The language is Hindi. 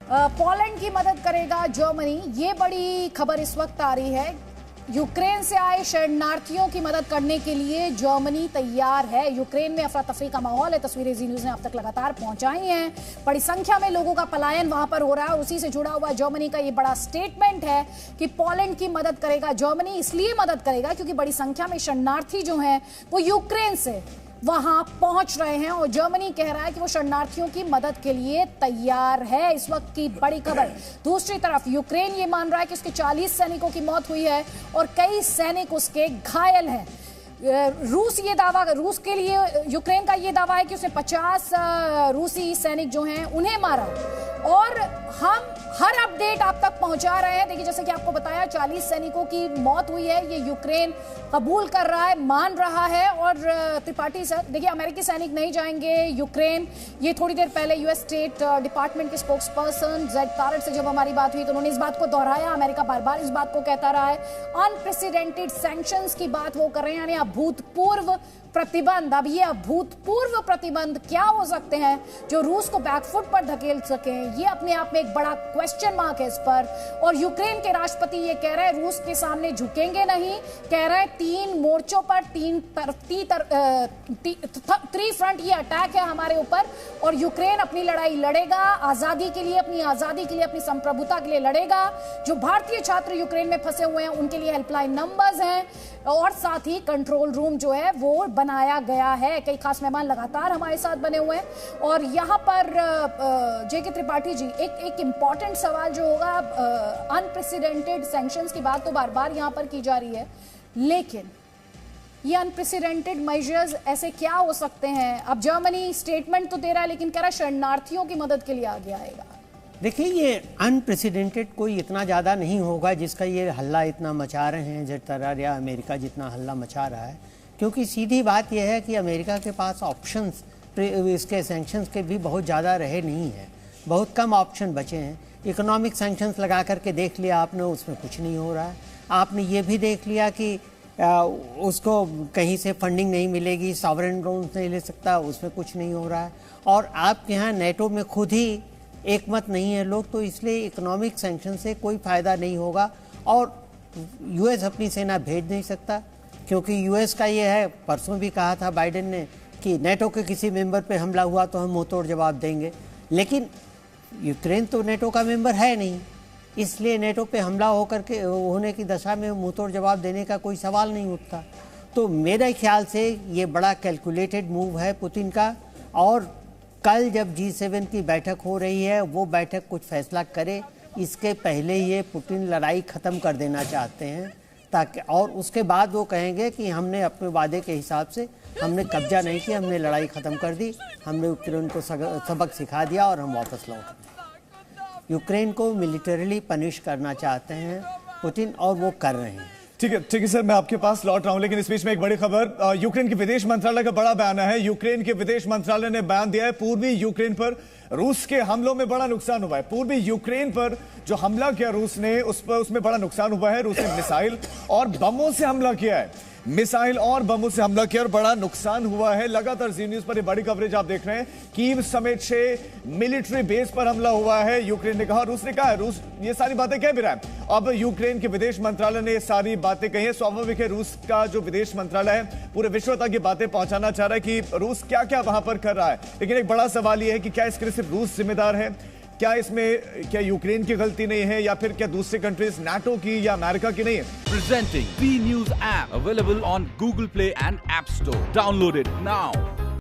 पोलैंड की मदद करेगा जर्मनी, ये बड़ी खबर इस वक्त आ रही है। यूक्रेन से आए शरणार्थियों की मदद करने के लिए जर्मनी तैयार है। यूक्रेन में अफरा तफरी का माहौल है, तस्वीरें जी न्यूज ने अब तक लगातार पहुंचाई हैं। बड़ी संख्या में लोगों का पलायन वहां पर हो रहा है और उसी से जुड़ा हुआ जर्मनी का ये बड़ा स्टेटमेंट है कि पोलैंड की मदद करेगा जर्मनी। इसलिए मदद करेगा क्योंकि बड़ी संख्या में शरणार्थी जो हैं वो यूक्रेन से वहां पहुंच रहे हैं और जर्मनी कह रहा है कि वो शरणार्थियों की मदद के लिए तैयार है। इस वक्त की बड़ी खबर। दूसरी तरफ यूक्रेन ये मान रहा है कि उसके 40 सैनिकों की मौत हुई है और कई सैनिक उसके घायल हैं। रूस के लिए यूक्रेन का ये दावा है कि उसने 50 रूसी सैनिक जो हैं उन्हें मारा और हम हर अपडेट आप तक पहुंचा रहे हैं। देखिए, जैसे कि आपको बताया 40 सैनिकों की मौत हुई है, ये यूक्रेन कबूल कर रहा है, मान रहा है। और त्रिपाठी सर, देखिए अमेरिकी सैनिक नहीं जाएंगे यूक्रेन। ये थोड़ी देर पहले यूएस स्टेट डिपार्टमेंट के स्पोक्स पर्सन जेड कारट से जब हमारी बात हुई तो उन्होंने इस बात को दोहराया। अमेरिका बार बार इस बात को कहता रहा है। अनप्रेसिडेंटेड सैंक्शंस की बात वो कर रहे हैं, यानी अभूतपूर्व प्रतिबंध। अब ये अभूतपूर्व प्रतिबंध क्या हो सकते हैं जो रूस को बैकफुट पर धकेल सकें, ये अपने आप में एक बड़ा क्वेश्चन मार्क है इस पर। और यूक्रेन के राष्ट्रपति ये कह रहे हैं रूस के सामने झुकेंगे नहीं, कह रहे हैं 3 मोर्चों पर 3 फ्रंट ये अटैक है हमारे ऊपर और यूक्रेन अपनी लड़ाई लड़ेगा, आजादी के लिए, अपनी आजादी के लिए, अपनी संप्रभुता के लिए लड़ेगा। जो भारतीय छात्र यूक्रेन में फंसे हुए हैं उनके लिए हेल्पलाइन नंबर्स हैं और साथ ही कंट्रोल रूम जो है वो बनाया गया है। कई खास मेहमान लगातार हमारे साथ बने हुए हैं और यहाँ पर जेके त्रिपाठी जी, एक इंपॉर्टेंट सवाल जो होगा, अनप्रेसिडेंटेड सैंक्शंस की बात तो बार बार यहाँ पर की जा रही है, लेकिन ये अनप्रेसिडेंटेड मेजर्स ऐसे क्या हो सकते हैं? अब जर्मनी स्टेटमेंट तो दे रहा है लेकिन कह रहा है शरणार्थियों की मदद के लिए आगे आएगा। देखिए, ये अनप्रेसिडेंटेड कोई इतना ज़्यादा नहीं होगा जिसका ये हल्ला इतना मचा रहे हैं जेट तरह या अमेरिका जितना हल्ला मचा रहा है, क्योंकि सीधी बात यह है कि अमेरिका के पास ऑप्शंस इसके सैंक्शंस के भी बहुत ज़्यादा रहे नहीं हैं। बहुत कम ऑप्शन बचे हैं। इकोनॉमिक सैंक्शंस लगा करके देख लिया आपने, उसमें कुछ नहीं हो रहा है। आपने ये भी देख लिया कि उसको कहीं से फंडिंग नहीं मिलेगी, सॉवरेन लोन्स नहीं ले सकता, उसमें कुछ नहीं हो रहा है। और आपके यहाँ नेटो में खुद ही एक मत नहीं है लोग, तो इसलिए इकोनॉमिक सैंक्शन से कोई फ़ायदा नहीं होगा। और यूएस अपनी सेना भेज नहीं सकता, क्योंकि यूएस का ये है, परसों भी कहा था बाइडेन ने कि नेटो के किसी मेंबर पे हमला हुआ तो हम मुंहतोड़ जवाब देंगे। लेकिन यूक्रेन तो नेटो का मेंबर है नहीं, इसलिए नेटो पे हमला होने की दशा में मुंहतोड़ जवाब देने का कोई सवाल नहीं उठता। तो मेरे ख्याल से ये बड़ा कैलकुलेटेड मूव है पुतिन का। और कल जब G7 की बैठक हो रही है, वो बैठक कुछ फैसला करे इसके पहले ये पुतिन लड़ाई ख़त्म कर देना चाहते हैं, ताकि और उसके बाद वो कहेंगे कि हमने अपने वादे के हिसाब से हमने कब्जा नहीं किया, हमने लड़ाई ख़त्म कर दी, हमने यूक्रेन को सबक सिखा दिया और हम वापस लौट गए। यूक्रेन को मिलिटरीली पनिश करना चाहते हैं पुतिन और वो कर रहे हैं। ठीक है सर, मैं आपके पास लौट रहा हूं, लेकिन इस बीच में एक बड़ी खबर। यूक्रेन के विदेश मंत्रालय का बड़ा बयान है। यूक्रेन के विदेश मंत्रालय ने बयान दिया है पूर्वी यूक्रेन पर रूस के हमलों में बड़ा नुकसान हुआ है। पूर्वी यूक्रेन पर जो हमला किया रूस ने, उसमें बड़ा नुकसान हुआ है। रूस ने मिसाइल और बमों से हमला किया है, मिसाइल और बमों से हमला किया और बड़ा नुकसान हुआ है। लगातार जी न्यूज पर ये बड़ी कवरेज आप देख रहे हैं। कीव समेत 6 मिलिट्री बेस पर हमला हुआ है, यूक्रेन ने कहा, रूस ने कहा है। रूस ये सारी बातें कह भी रहा है। अब यूक्रेन के विदेश मंत्रालय ने ये सारी बातें कही है। स्वाभाविक है, रूस का जो विदेश मंत्रालय है पूरे विश्व तक ये बातें पहुंचाना चाह रहा है कि रूस क्या क्या वहां पर कर रहा है। लेकिन एक बड़ा सवाल यह है कि क्या इसके लिए सिर्फ रूस जिम्मेदार है? क्या यूक्रेन की गलती नहीं है, या फिर क्या दूसरे कंट्रीज नाटो की या अमेरिका की नहीं है? Presenting B News app available on Google Play and App Store. Download it now.